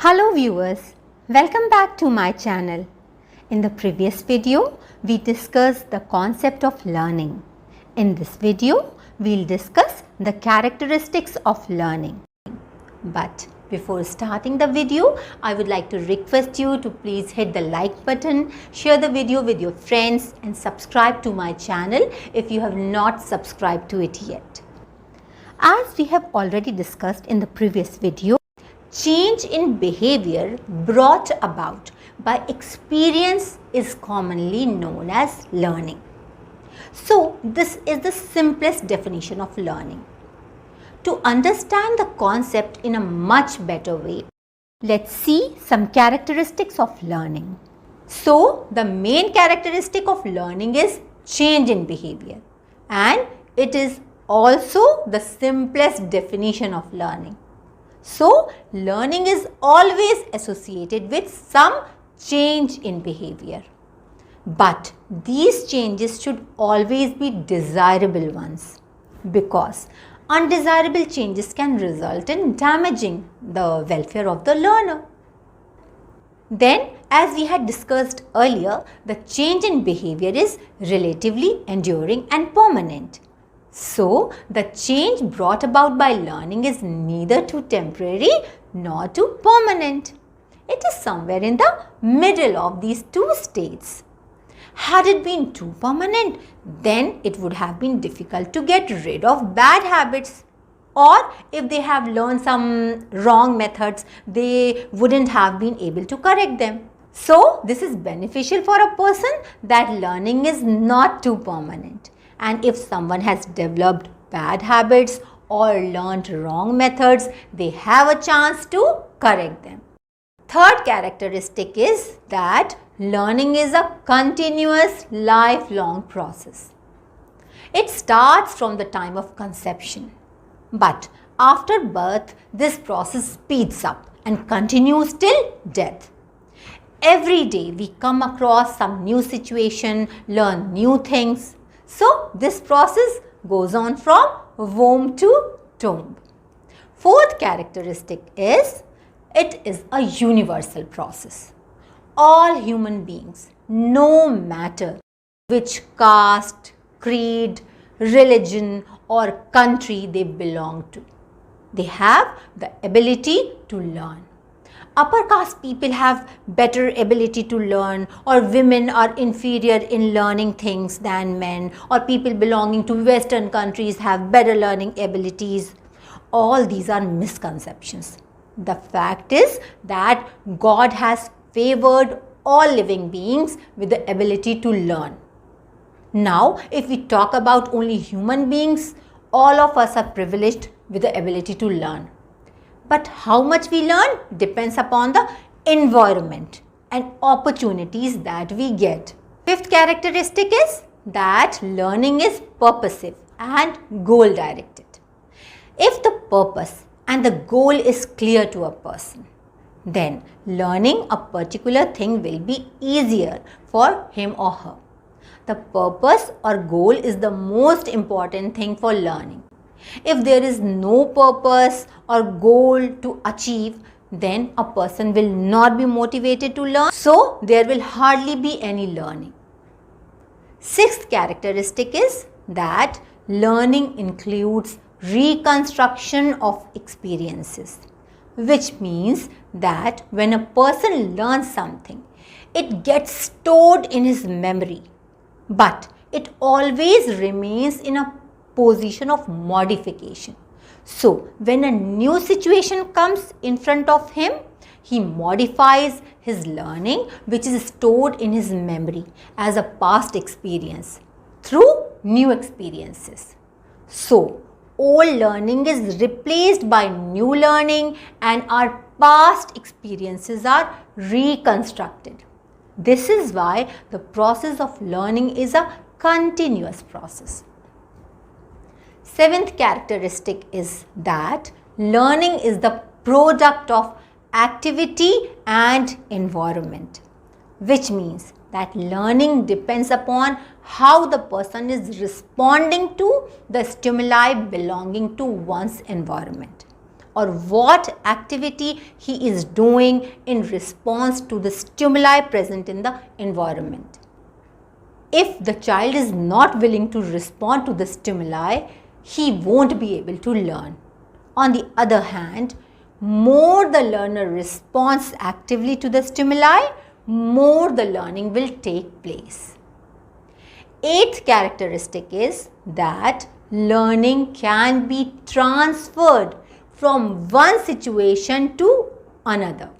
Hello viewers, welcome back to my channel. In the previous video, we discussed the concept of learning. In this video, we'll discuss the characteristics of learning. But before starting the video, I would like to request you to please hit the like button, share the video with your friends and subscribe to my channel if you have not subscribed to it yet. As we have already discussed in the previous video, change in behavior brought about by experience is commonly known as learning. So, this is the simplest definition of learning. To understand the concept in a much better way, let's see some characteristics of learning. So, the main characteristic of learning is change in behavior, and it is also the simplest definition of learning. So, learning is always associated with some change in behavior. But these changes should always be desirable ones, because undesirable changes can result in damaging the welfare of the learner. Then, as we had discussed earlier, the change in behavior is relatively enduring and permanent. So, the change brought about by learning is neither too temporary nor too permanent. It is somewhere in the middle of these two states. Had it been too permanent, then it would have been difficult to get rid of bad habits. Or if they have learned some wrong methods, they wouldn't have been able to correct them. So, this is beneficial for a person that learning is not too permanent. And if someone has developed bad habits or learned wrong methods, they have a chance to correct them. Third characteristic is that learning is a continuous lifelong process. It starts from the time of conception. But after birth, this process speeds up and continues till death. Every day we come across some new situation, learn new things. So, this process goes on from womb to tomb. Fourth characteristic is, it is a universal process. All human beings, no matter which caste, creed, religion or country they belong to, they have the ability to learn. Upper caste people have better ability to learn, or women are inferior in learning things than men, or people belonging to Western countries have better learning abilities. All these are misconceptions. The fact is that God has favored all living beings with the ability to learn. Now, if we talk about only human beings, all of us are privileged with the ability to learn. But how much we learn depends upon the environment and opportunities that we get. Fifth characteristic is that learning is purposive and goal directed. If the purpose and the goal is clear to a person, then learning a particular thing will be easier for him or her. The purpose or goal is the most important thing for learning. If there is no purpose or goal to achieve, then a person will not be motivated to learn. So, there will hardly be any learning. Sixth characteristic is that learning includes reconstruction of experiences, which means that when a person learns something, it gets stored in his memory, but it always remains in a position of modification. So, when a new situation comes in front of him, he modifies his learning, which is stored in his memory as a past experience through new experiences. So, old learning is replaced by new learning and our past experiences are reconstructed. This is why the process of learning is a continuous process. Seventh characteristic is that learning is the product of activity and environment, which means that learning depends upon how the person is responding to the stimuli belonging to one's environment. or what activity he is doing in response to the stimuli present in the environment. If the child is not willing to respond to the stimuli, he won't be able to learn. On the other hand, more the learner responds actively to the stimuli, more the learning will take place. Eighth characteristic is that learning can be transferred from one situation to another.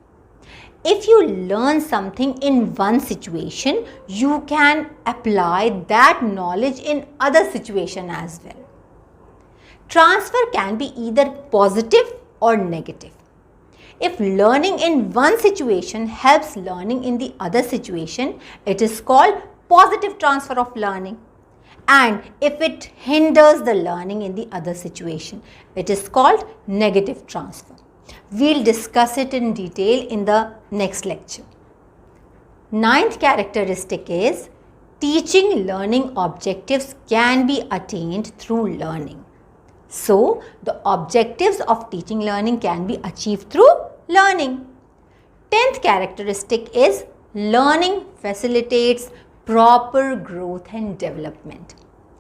If you learn something in one situation, you can apply that knowledge in other situation as well. Transfer can be either positive or negative. If learning in one situation helps learning in the other situation, it is called positive transfer of learning. And if it hinders the learning in the other situation, it is called negative transfer. We'll discuss it in detail in the next lecture. Ninth characteristic is teaching learning objectives can be attained through learning. So, the objectives of teaching learning can be achieved through learning. 10th characteristic is learning facilitates proper growth and development.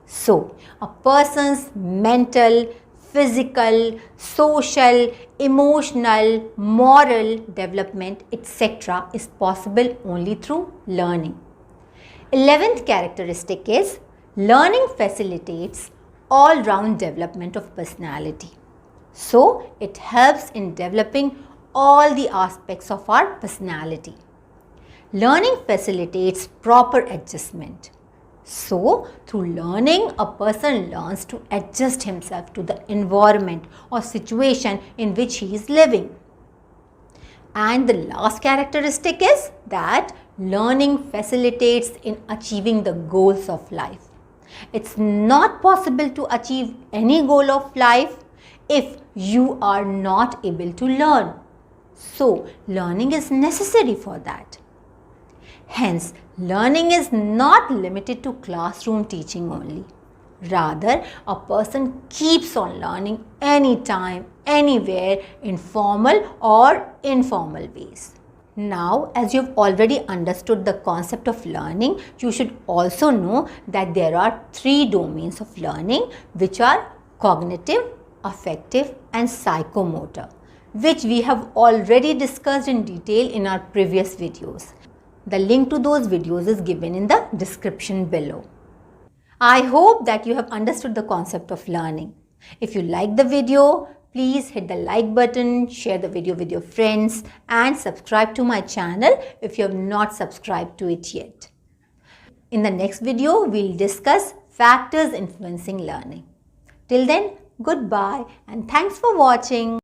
So, a person's mental, physical, social, emotional, moral development, etc. is possible only through learning. 11th characteristic is learning facilitates all-round development of personality. So, it helps in developing all the aspects of our personality. Learning facilitates proper adjustment. So, through learning, a person learns to adjust himself to the environment or situation in which he is living. And the last characteristic is that learning facilitates in achieving the goals of life. It's not possible to achieve any goal of life if you are not able to learn. So, learning is necessary for that. Hence, learning is not limited to classroom teaching only. Rather, a person keeps on learning anytime, anywhere, in formal or informal ways. Now, as you have already understood the concept of learning, you should also know that there are 3 domains of learning, which are cognitive, affective and psychomotor, which we have already discussed in detail in our previous videos. The link to those videos is given in the description below. I hope that you have understood the concept of learning. If you like the video, please hit the like button, share the video with your friends and subscribe to my channel if you have not subscribed to it yet. In the next video, we'll discuss factors influencing learning. Till then, goodbye and thanks for watching.